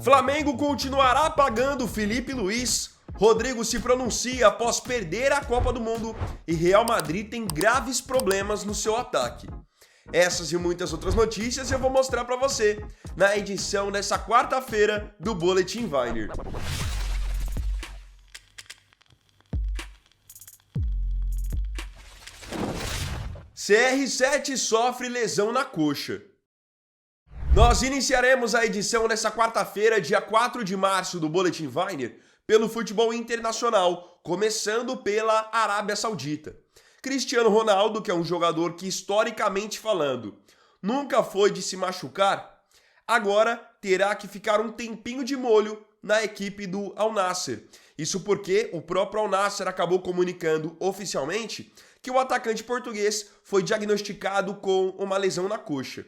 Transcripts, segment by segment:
Flamengo continuará pagando Felipe Luiz. Rodrigo se pronuncia após perder a Copa do Mundo e Real Madrid tem graves problemas no seu ataque. Essas e muitas outras notícias eu vou mostrar para você na edição dessa quarta-feira do Boletim Weiner. CR7 sofre lesão na coxa. Nós iniciaremos a edição dessa quarta-feira, dia 4 de março do Boletim Weiner, pelo futebol internacional, começando pela Arábia Saudita. Cristiano Ronaldo, que é um jogador que, historicamente falando, nunca foi de se machucar, agora terá que ficar um tempinho de molho na equipe do Al Nassr. Isso porque o próprio Al Nassr acabou comunicando oficialmente que o atacante português foi diagnosticado com uma lesão na coxa.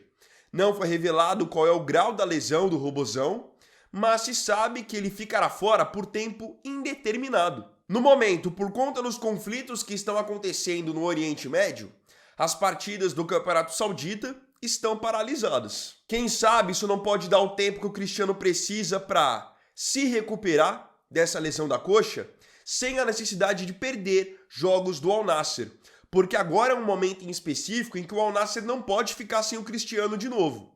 Não foi revelado qual é o grau da lesão do robozão, mas se sabe que ele ficará fora por tempo indeterminado. No momento, por conta dos conflitos que estão acontecendo no Oriente Médio, as partidas do Campeonato Saudita estão paralisadas. Quem sabe isso não pode dar o tempo que o Cristiano precisa para se recuperar dessa lesão da coxa, sem a necessidade de perder jogos do Al Nassr. Porque agora é um momento em específico em que o Al Nassr não pode ficar sem o Cristiano de novo.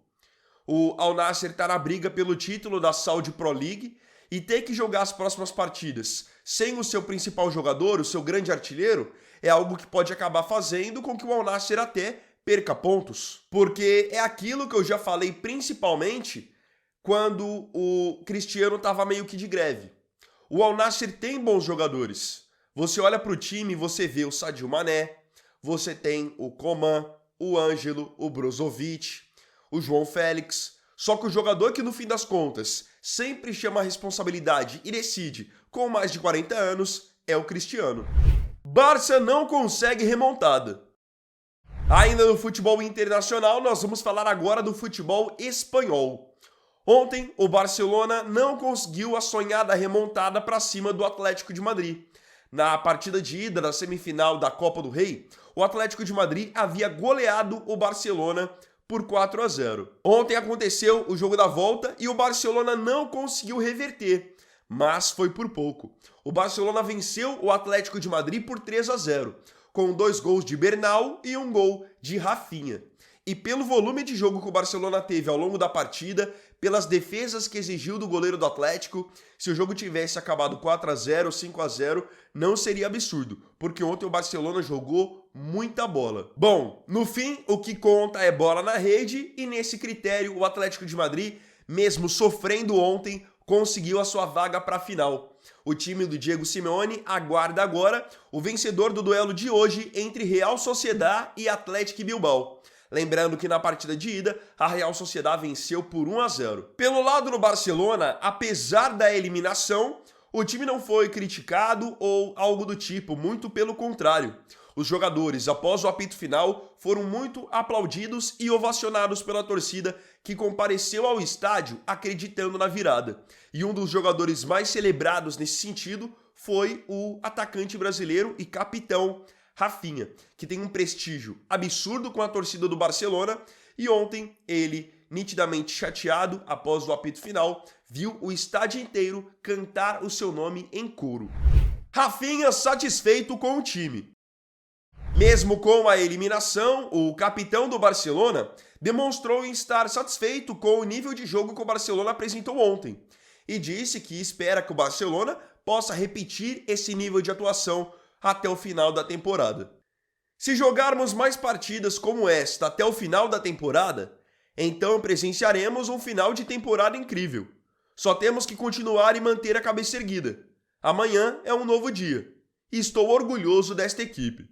O Al Nassr está na briga pelo título da Saudi Pro League e ter que jogar as próximas partidas sem o seu principal jogador, o seu grande artilheiro, é algo que pode acabar fazendo com que o Al Nassr até perca pontos. Porque é aquilo que eu já falei principalmente quando o Cristiano estava meio que de greve. O Al Nassr tem bons jogadores. Você olha para o time e você vê o Sadio Mané, você tem o Coman, o Ângelo, o Brozovic, o João Félix. Só que o jogador que no fim das contas sempre chama a responsabilidade e decide com mais de 40 anos é o Cristiano. Barça não consegue remontada. Ainda no futebol internacional, nós vamos falar agora do futebol espanhol. Ontem, o Barcelona não conseguiu a sonhada remontada para cima do Atlético de Madrid. Na partida de ida da semifinal da Copa do Rei, o Atlético de Madrid havia goleado o Barcelona por 4-0. Ontem aconteceu o jogo da volta e o Barcelona não conseguiu reverter, mas foi por pouco. O Barcelona venceu o Atlético de Madrid por 3-0, com 2 gols de Bernal e 1 gol de Rafinha. E pelo volume de jogo que o Barcelona teve ao longo da partida, pelas defesas que exigiu do goleiro do Atlético, se o jogo tivesse acabado 4-0 ou 5-0, não seria absurdo, porque ontem o Barcelona jogou muita bola. Bom, no fim, o que conta é bola na rede, e nesse critério o Atlético de Madrid, mesmo sofrendo ontem, conseguiu a sua vaga para a final. O time do Diego Simeone aguarda agora o vencedor do duelo de hoje entre Real Sociedad e Athletic Bilbao. Lembrando que na partida de ida, a Real Sociedad venceu por 1-0. Pelo lado do Barcelona, apesar da eliminação, o time não foi criticado ou algo do tipo, muito pelo contrário. Os jogadores, após o apito final, foram muito aplaudidos e ovacionados pela torcida que compareceu ao estádio acreditando na virada. E um dos jogadores mais celebrados nesse sentido foi o atacante brasileiro e capitão Rafinha, que tem um prestígio absurdo com a torcida do Barcelona, e ontem ele, nitidamente chateado após o apito final, viu o estádio inteiro cantar o seu nome em coro. Rafinha satisfeito com o time. Mesmo com a eliminação, o capitão do Barcelona demonstrou estar satisfeito com o nível de jogo que o Barcelona apresentou ontem e disse que espera que o Barcelona possa repetir esse nível de atuação até o final da temporada. Se jogarmos mais partidas como esta até o final da temporada, então presenciaremos um final de temporada incrível. Só temos que continuar e manter a cabeça erguida. Amanhã é um novo dia e estou orgulhoso desta equipe.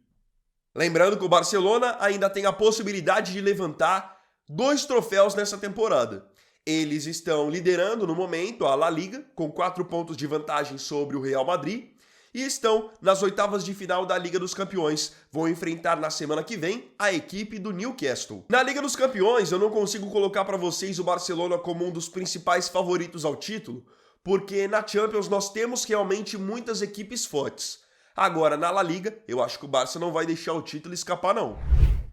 Lembrando que o Barcelona ainda tem a possibilidade de levantar 2 troféus nessa temporada. Eles estão liderando no momento a La Liga, com 4 pontos de vantagem sobre o Real Madrid, e estão nas oitavas de final da Liga dos Campeões. Vão enfrentar na semana que vem a equipe do Newcastle. Na Liga dos Campeões, eu não consigo colocar para vocês o Barcelona como um dos principais favoritos ao título, porque na Champions nós temos realmente muitas equipes fortes. Agora, na La Liga, eu acho que o Barça não vai deixar o título escapar, não.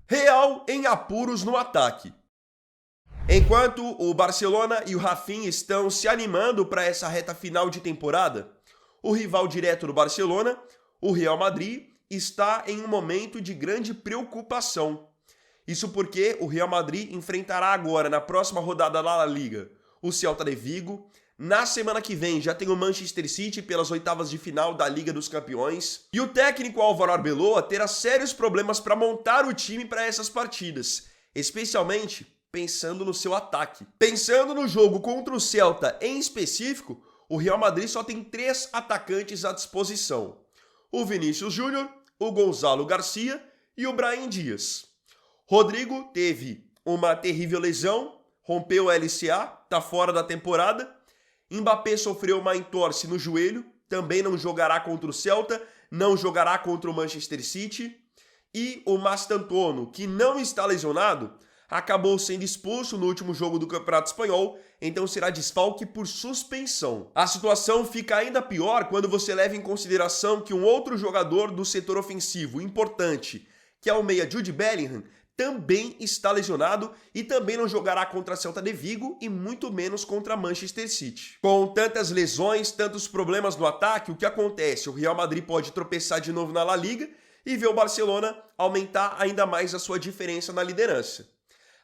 Real em apuros no ataque. Enquanto o Barcelona e o Rafinha estão se animando para essa reta final de temporada, o rival direto do Barcelona, o Real Madrid, está em um momento de grande preocupação. Isso porque o Real Madrid enfrentará agora, na próxima rodada da La Liga, o Celta de Vigo. Na semana que vem já tem o Manchester City pelas oitavas de final da Liga dos Campeões. E o técnico Álvaro Arbeloa terá sérios problemas para montar o time para essas partidas, especialmente pensando no seu ataque. Pensando no jogo contra o Celta em específico, o Real Madrid só tem 3 atacantes à disposição: o Vinícius Júnior, o Gonzalo Garcia e o Brahim Dias. Rodrigo teve uma terrível lesão, rompeu o LCA, está fora da temporada. Mbappé sofreu uma entorse no joelho, também não jogará contra o Celta, não jogará contra o Manchester City. E o Mastantuono, que não está lesionado, acabou sendo expulso no último jogo do Campeonato Espanhol, então será desfalque por suspensão. A situação fica ainda pior quando você leva em consideração que um outro jogador do setor ofensivo importante, que é o meia Jude Bellingham, também está lesionado e também não jogará contra a Celta de Vigo e muito menos contra a Manchester City. Com tantas lesões, tantos problemas no ataque, o que acontece? O Real Madrid pode tropeçar de novo na La Liga e ver o Barcelona aumentar ainda mais a sua diferença na liderança.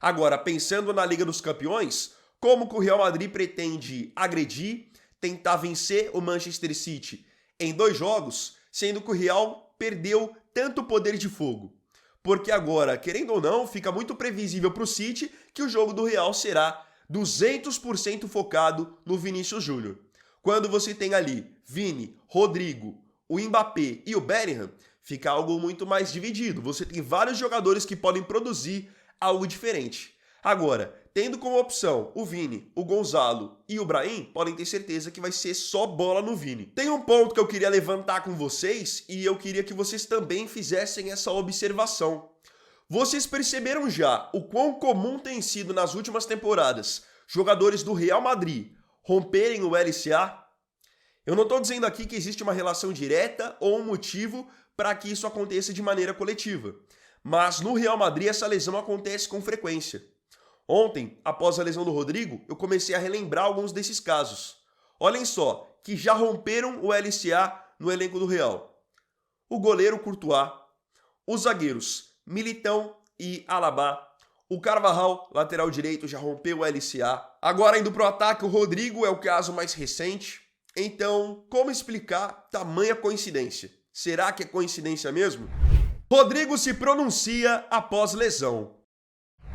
Agora, pensando na Liga dos Campeões, como que o Real Madrid pretende agredir, tentar vencer o Manchester City em 2 jogos, sendo que o Real perdeu tanto poder de fogo? Porque agora, querendo ou não, fica muito previsível para o City que o jogo do Real será 200% focado no Vinícius Júnior. Quando você tem ali Vini, Rodrigo, o Mbappé e o Bellingham, fica algo muito mais dividido. Você tem vários jogadores que podem produzir algo diferente. Agora, tendo como opção o Vini, o Gonzalo e o Brahim, podem ter certeza que vai ser só bola no Vini. Tem um ponto que eu queria levantar com vocês e eu queria que vocês também fizessem essa observação. Vocês perceberam já o quão comum tem sido nas últimas temporadas jogadores do Real Madrid romperem o LCA? Eu não estou dizendo aqui que existe uma relação direta ou um motivo para que isso aconteça de maneira coletiva. Mas no Real Madrid essa lesão acontece com frequência. Ontem, após a lesão do Rodrigo, eu comecei a relembrar alguns desses casos. Olhem só, que já romperam o LCA no elenco do Real. O goleiro Courtois, os zagueiros Militão e Alaba, o Carvajal, lateral direito, já rompeu o LCA. Agora indo para o ataque, o Rodrigo é o caso mais recente. Então, como explicar tamanha coincidência? Será que é coincidência mesmo? Rodrigo se pronuncia após lesão.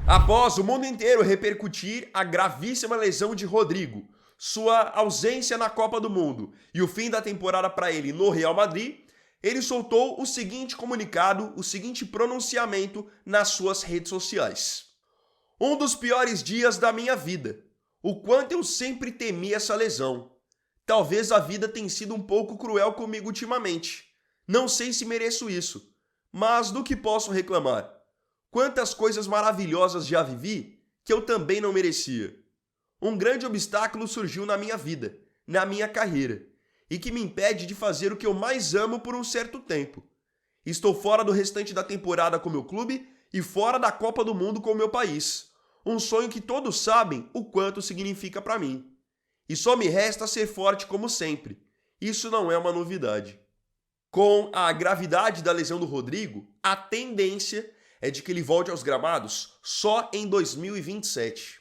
Após o mundo inteiro repercutir a gravíssima lesão de Rodrigo, sua ausência na Copa do Mundo e o fim da temporada para ele no Real Madrid, ele soltou o seguinte comunicado, o seguinte pronunciamento nas suas redes sociais. Um dos piores dias da minha vida. O quanto eu sempre temi essa lesão. Talvez a vida tenha sido um pouco cruel comigo ultimamente. Não sei se mereço isso. Mas do que posso reclamar? Quantas coisas maravilhosas já vivi que eu também não merecia. Um grande obstáculo surgiu na minha vida, na minha carreira, e que me impede de fazer o que eu mais amo por um certo tempo. Estou fora do restante da temporada com meu clube e fora da Copa do Mundo com meu país. Um sonho que todos sabem o quanto significa para mim. E só me resta ser forte como sempre. Isso não é uma novidade. Com a gravidade da lesão do Rodrigo, a tendência é de que ele volte aos gramados só em 2027.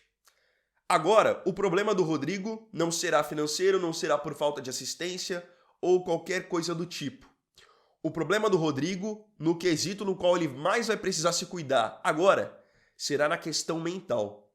Agora, o problema do Rodrigo não será financeiro, não será por falta de assistência ou qualquer coisa do tipo. O problema do Rodrigo, no quesito no qual ele mais vai precisar se cuidar agora, será na questão mental.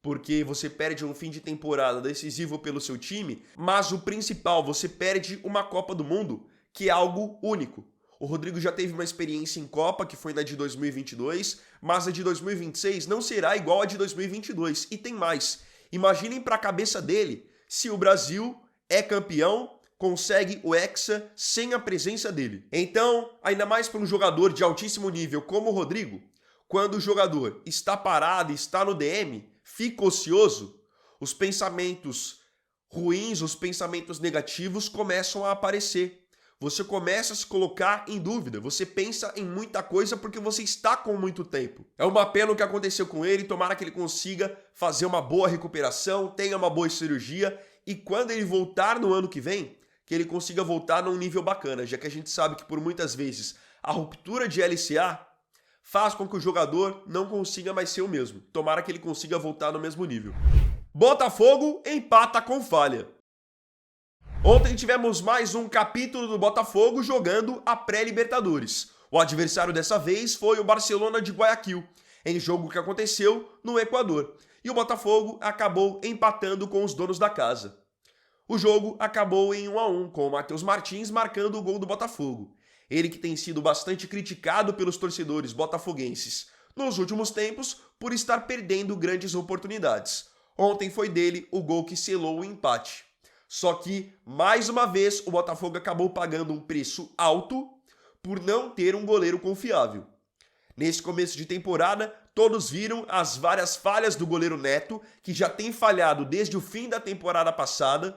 Porque você perde um fim de temporada decisivo pelo seu time, mas o principal, você perde uma Copa do Mundo, que é algo único. O Rodrigo já teve uma experiência em Copa, que foi na de 2022, mas a de 2026 não será igual a de 2022. E tem mais. Imaginem para a cabeça dele se o Brasil é campeão, consegue o Hexa sem a presença dele. Então, ainda mais para um jogador de altíssimo nível como o Rodrigo, quando o jogador está parado, está no DM, fica ocioso, os pensamentos ruins, os pensamentos negativos começam a aparecer. você começa a se colocar em dúvida, você pensa em muita coisa porque você está com muito tempo. É uma pena o que aconteceu com ele, tomara que ele consiga fazer uma boa recuperação, tenha uma boa cirurgia e quando ele voltar no ano que vem, que ele consiga voltar num nível bacana, já que a gente sabe que por muitas vezes a ruptura de LCA faz com que o jogador não consiga mais ser o mesmo. Tomara que ele consiga voltar no mesmo nível. Botafogo empata com falha. Ontem tivemos mais um capítulo do Botafogo jogando a pré-Libertadores. O adversário dessa vez foi o Barcelona de Guayaquil, em jogo que aconteceu no Equador. E o Botafogo acabou empatando com os donos da casa. O jogo acabou em 1-1, com o Matheus Martins marcando o gol do Botafogo. Ele que tem sido bastante criticado pelos torcedores botafoguenses nos últimos tempos por estar perdendo grandes oportunidades. Ontem foi dele o gol que selou o empate. Só que, mais uma vez, o Botafogo acabou pagando um preço alto por não ter um goleiro confiável. Nesse começo de temporada, todos viram as várias falhas do goleiro Neto, que já tem falhado desde o fim da temporada passada.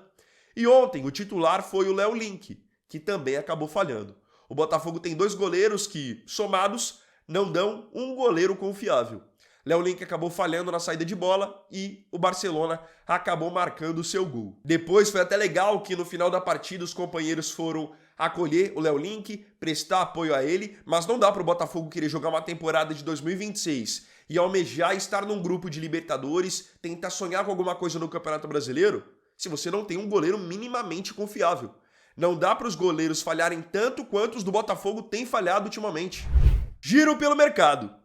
E ontem o titular foi o Léo Link, que também acabou falhando. O Botafogo tem dois goleiros que, somados, não dão um goleiro confiável. Léo Link acabou falhando na saída de bola e o Barcelona acabou marcando o seu gol. Depois foi até legal que no final da partida os companheiros foram acolher o Léo Link, prestar apoio a ele, mas não dá para o Botafogo querer jogar uma temporada de 2026 e almejar estar num grupo de Libertadores, tentar sonhar com alguma coisa no Campeonato Brasileiro, se você não tem um goleiro minimamente confiável. Não dá para os goleiros falharem tanto quanto os do Botafogo têm falhado ultimamente. Giro pelo mercado.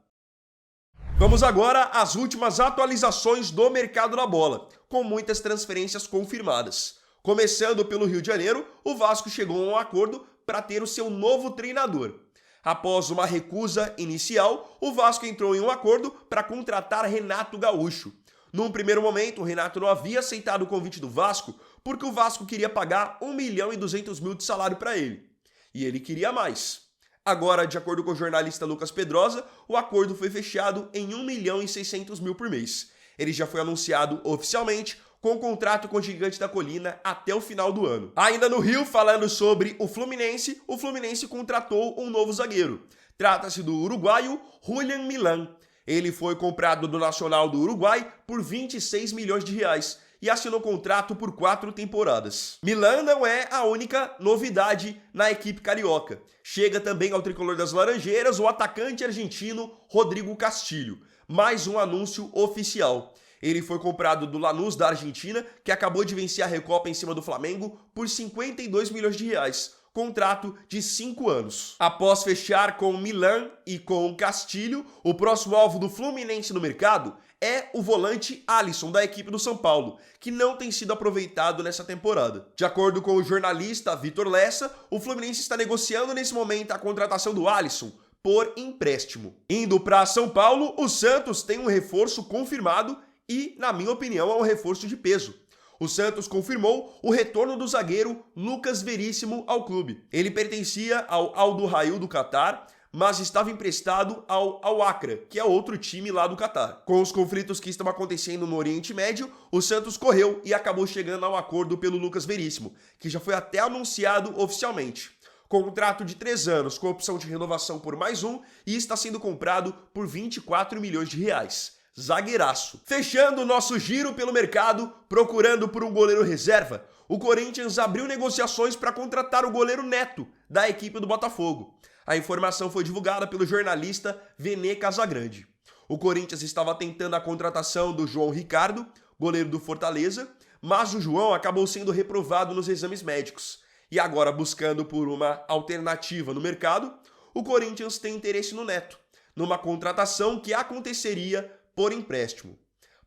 Vamos agora às últimas atualizações do mercado da bola, com muitas transferências confirmadas. Começando pelo Rio de Janeiro, o Vasco chegou a um acordo para ter o seu novo treinador. Após uma recusa inicial, o Vasco entrou em um acordo para contratar Renato Gaúcho. Num primeiro momento, o Renato não havia aceitado o convite do Vasco porque o Vasco queria pagar 1.200.000 de salário para ele. E ele queria mais. Agora, de acordo com o jornalista Lucas Pedrosa, o acordo foi fechado em 1.600.000 por mês. Ele já foi anunciado oficialmente com um contrato com o Gigante da Colina até o final do ano. Ainda no Rio, falando sobre o Fluminense contratou um novo zagueiro. Trata-se do uruguaio Julian Milan. Ele foi comprado do Nacional do Uruguai por 26 milhões de reais e assinou contrato por 4 temporadas. Milan não é a única novidade na equipe carioca. Chega também ao tricolor das Laranjeiras o atacante argentino Rodrigo Castilho. Mais um anúncio oficial. Ele foi comprado do Lanús da Argentina, que acabou de vencer a Recopa em cima do Flamengo por 52 milhões de reais. Contrato de 5 anos. Após fechar com o Milan e com o Castilho, o próximo alvo do Fluminense no mercado é o volante Alisson, da equipe do São Paulo, que não tem sido aproveitado nessa temporada. De acordo com o jornalista Vitor Lessa, o Fluminense está negociando nesse momento a contratação do Alisson por empréstimo. Indo para São Paulo, o Santos tem um reforço confirmado e, na minha opinião, é um reforço de peso. O Santos confirmou o retorno do zagueiro Lucas Veríssimo ao clube. Ele pertencia ao Al Duhail do Catar, mas estava emprestado ao Al-Akra, que é outro time lá do Catar. Com os conflitos que estão acontecendo no Oriente Médio, o Santos correu e acabou chegando a um acordo pelo Lucas Veríssimo, que já foi até anunciado oficialmente. Contrato de 3 anos, com opção de renovação por mais um, e está sendo comprado por 24 milhões de reais. Zagueiraço. Fechando o nosso giro pelo mercado, procurando por um goleiro reserva, o Corinthians abriu negociações para contratar o goleiro Neto, da equipe do Botafogo. A informação foi divulgada pelo jornalista Vene Casagrande. O Corinthians estava tentando a contratação do João Ricardo, goleiro do Fortaleza, mas o João acabou sendo reprovado nos exames médicos. E agora, buscando por uma alternativa no mercado, o Corinthians tem interesse no Neto, numa contratação que aconteceria por empréstimo.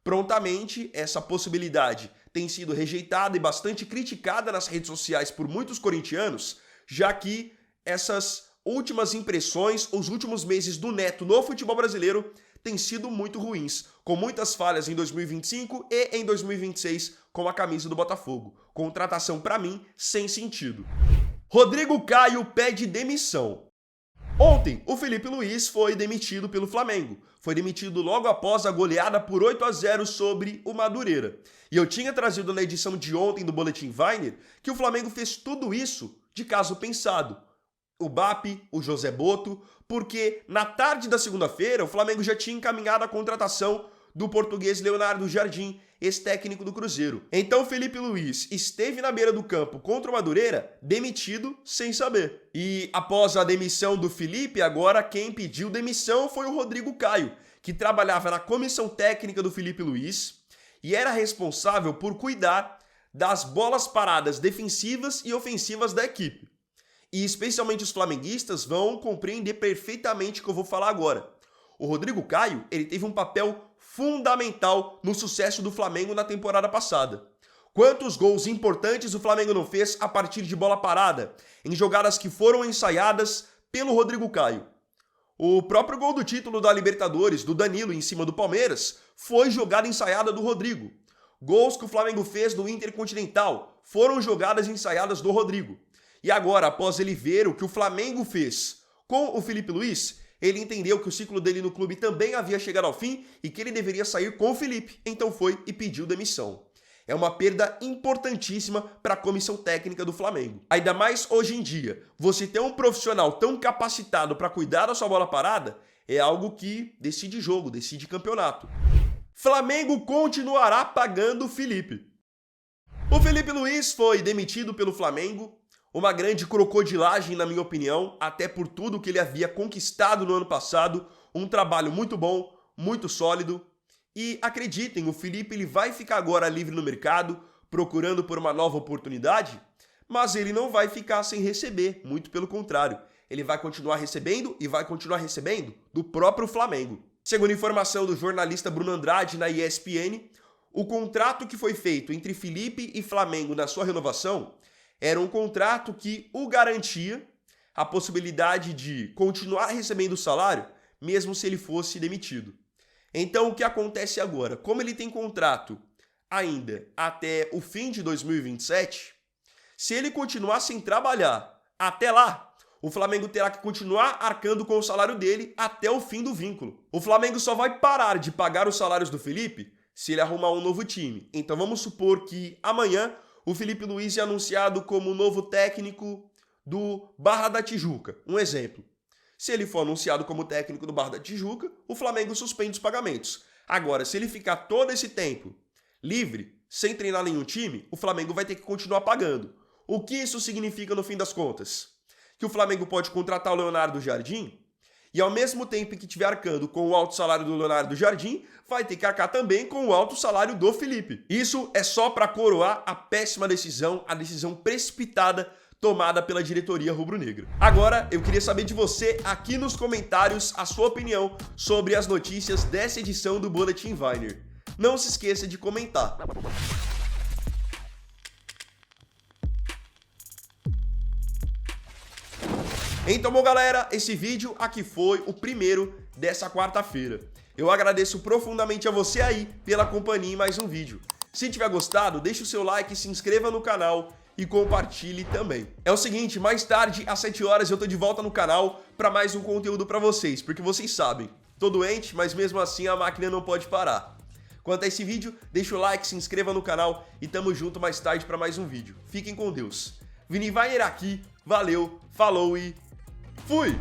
Prontamente, essa possibilidade tem sido rejeitada e bastante criticada nas redes sociais por muitos corintianos, já que essas últimas impressões, os últimos meses do Neto no futebol brasileiro têm sido muito ruins, com muitas falhas em 2025 e em 2026 com a camisa do Botafogo. Contratação, para mim, sem sentido. Rodrigo Caio pede demissão. Ontem, o Felipe Luiz foi demitido pelo Flamengo. Foi demitido logo após a goleada por 8-0 sobre o Madureira. E eu tinha trazido na edição de ontem do Boletim Weiner que o Flamengo fez tudo isso de caso pensado. O BAP, o José Boto, porque na tarde da segunda-feira o Flamengo já tinha encaminhado a contratação do português Leonardo Jardim, ex-técnico do Cruzeiro. Então Felipe Luiz esteve na beira do campo contra o Madureira, demitido sem saber. E após a demissão do Felipe, agora quem pediu demissão foi o Rodrigo Caio, que trabalhava na comissão técnica do Felipe Luiz e era responsável por cuidar das bolas paradas defensivas e ofensivas da equipe. E especialmente os flamenguistas vão compreender perfeitamente o que eu vou falar agora. O Rodrigo Caio, ele teve um papel fundamental no sucesso do Flamengo na temporada passada. Quantos gols importantes o Flamengo não fez a partir de bola parada, em jogadas que foram ensaiadas pelo Rodrigo Caio. O próprio gol do título da Libertadores, do Danilo em cima do Palmeiras, foi jogada ensaiada do Rodrigo. Gols que o Flamengo fez no Intercontinental foram jogadas ensaiadas do Rodrigo. E agora, após ele ver o que o Flamengo fez com o Felipe Luiz, ele entendeu que o ciclo dele no clube também havia chegado ao fim e que ele deveria sair com o Felipe. Então foi e pediu demissão. É uma perda importantíssima para a comissão técnica do Flamengo. Ainda mais hoje em dia, você ter um profissional tão capacitado para cuidar da sua bola parada é algo que decide jogo, decide campeonato. Flamengo continuará pagando o Felipe. O Felipe Luiz foi demitido pelo Flamengo. Uma grande crocodilagem, na minha opinião, até por tudo que ele havia conquistado no ano passado. Um trabalho muito bom, muito sólido. E acreditem, o Felipe ele vai ficar agora livre no mercado, procurando por uma nova oportunidade, mas ele não vai ficar sem receber, muito pelo contrário. Ele vai continuar recebendo e vai continuar recebendo do próprio Flamengo. Segundo informação do jornalista Bruno Andrade na ESPN, o contrato que foi feito entre Felipe e Flamengo na sua renovação era um contrato que o garantia a possibilidade de continuar recebendo o salário, mesmo se ele fosse demitido. Então, o que acontece agora? Como ele tem contrato ainda até o fim de 2027, se ele continuar sem trabalhar até lá, o Flamengo terá que continuar arcando com o salário dele até o fim do vínculo. O Flamengo só vai parar de pagar os salários do Felipe se ele arrumar um novo time. Então, vamos supor que amanhã o Felipe Luiz é anunciado como novo técnico do Barra da Tijuca. Um exemplo. Se ele for anunciado como técnico do Barra da Tijuca, o Flamengo suspende os pagamentos. Agora, se ele ficar todo esse tempo livre, sem treinar nenhum time, o Flamengo vai ter que continuar pagando. O que isso significa no fim das contas? Que o Flamengo pode contratar o Leonardo Jardim e ao mesmo tempo que estiver arcando com o alto salário do Leonardo Jardim, vai ter que arcar também com o alto salário do Felipe. Isso é só para coroar a péssima decisão, a decisão precipitada tomada pela diretoria rubro-negra. Agora, eu queria saber de você aqui nos comentários a sua opinião sobre as notícias dessa edição do Boletim Weiner. Não se esqueça de comentar. Então, bom, galera, esse vídeo aqui foi o primeiro dessa quarta-feira. Eu agradeço profundamente a você aí pela companhia em mais um vídeo. Se tiver gostado, deixe o seu like, se inscreva no canal e compartilhe também. É o seguinte, mais tarde, às 7 horas, eu tô de volta no canal para mais um conteúdo para vocês, porque vocês sabem, tô doente, mas mesmo assim a máquina não pode parar. Quanto a esse vídeo, deixa o like, se inscreva no canal e tamo junto mais tarde para mais um vídeo. Fiquem com Deus. Vini Weiner aqui, valeu, falou e fui!